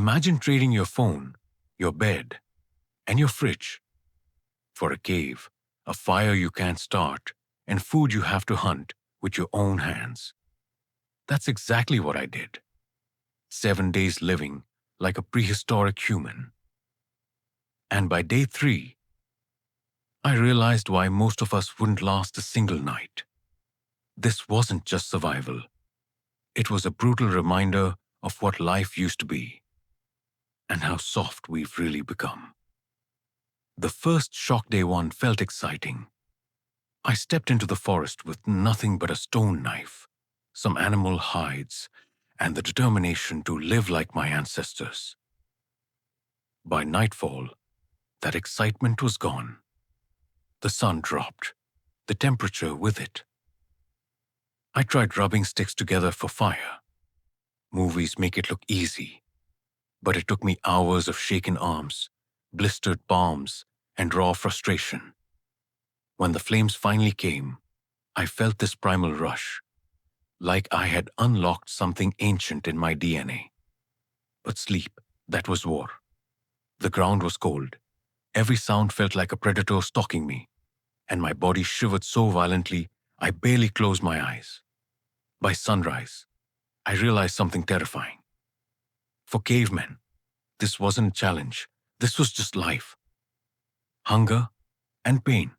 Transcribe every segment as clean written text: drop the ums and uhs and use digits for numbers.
Imagine trading your phone, your bed, and your fridge for a cave, a fire you can't start, and food you have to hunt with your own hands. That's exactly what I did. 7 days living like a prehistoric human. And by day 3, I realized why most of us wouldn't last a single night. This wasn't just survival. It was a brutal reminder of what life used to be and how soft we've really become. The first shock day 1 felt exciting. I stepped into the forest with nothing but a stone knife, some animal hides, and the determination to live like my ancestors. By nightfall, that excitement was gone. The sun dropped, the temperature with it. I tried rubbing sticks together for fire. Movies make it look easy, but it took me hours of shaken arms, blistered palms, and raw frustration. When the flames finally came, I felt this primal rush, like I had unlocked something ancient in my DNA. But sleep, that was war. The ground was cold. Every sound felt like a predator stalking me, and my body shivered so violently I barely closed my eyes. By sunrise, I realized something terrifying. For cavemen, this wasn't a challenge. This was just life. Hunger and pain.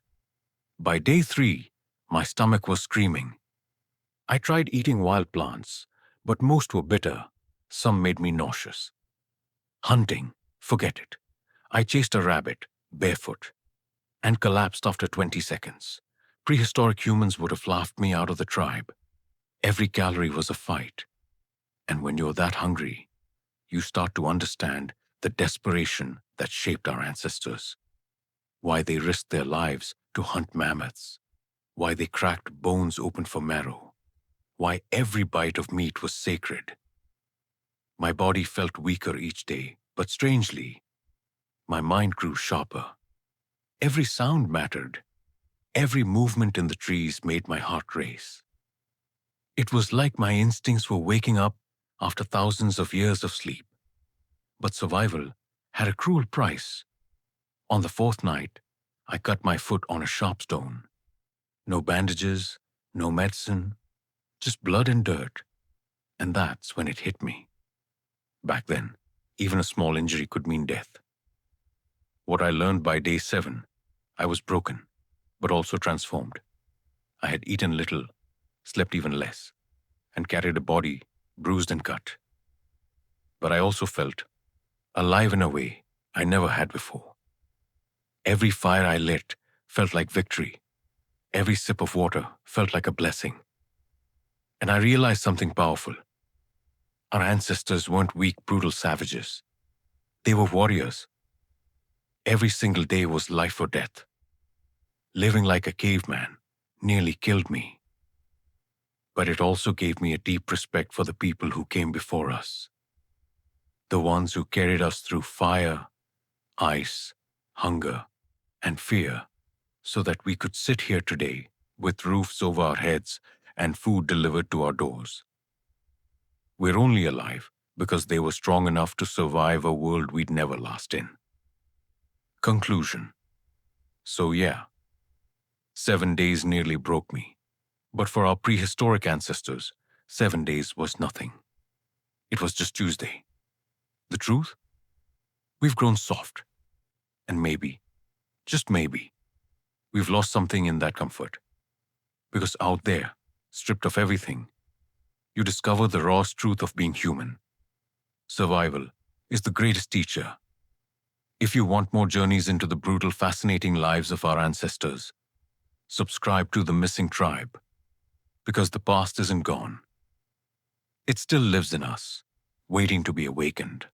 By day 3, my stomach was screaming. I tried eating wild plants, but most were bitter. Some made me nauseous. Hunting, forget it. I chased a rabbit, barefoot, and collapsed after 20 seconds. Prehistoric humans would have laughed me out of the tribe. Every calorie was a fight. And when you're that hungry, you start to understand the desperation that shaped our ancestors. Why they risked their lives to hunt mammoths. Why they cracked bones open for marrow. Why every bite of meat was sacred. My body felt weaker each day, but strangely, my mind grew sharper. Every sound mattered. Every movement in the trees made my heart race. It was like my instincts were waking up after thousands of years of sleep. But survival had a cruel price. On the 4th night, I cut my foot on a sharp stone. No bandages, no medicine, just blood and dirt. And that's when it hit me. Back then, even a small injury could mean death. What I learned by day 7, I was broken, but also transformed. I had eaten little, slept even less, and carried a body bruised and cut. But I also felt alive in a way I never had before. Every fire I lit felt like victory. Every sip of water felt like a blessing. And I realized something powerful. Our ancestors weren't weak, brutal savages. They were warriors. Every single day was life or death. Living like a caveman nearly killed me. But it also gave me a deep respect for the people who came before us. The ones who carried us through fire, ice, hunger, and fear, so that we could sit here today with roofs over our heads and food delivered to our doors. We're only alive because they were strong enough to survive a world we'd never last in. Conclusion. So yeah, 7 days nearly broke me. But for our prehistoric ancestors, 7 days was nothing. It was just Tuesday. The truth? We've grown soft. And maybe, just maybe, we've lost something in that comfort. Because out there, stripped of everything, you discover the raw truth of being human. Survival is the greatest teacher. If you want more journeys into the brutal, fascinating lives of our ancestors, subscribe to The Missing Tribe. Because the past isn't gone. It still lives in us, waiting to be awakened.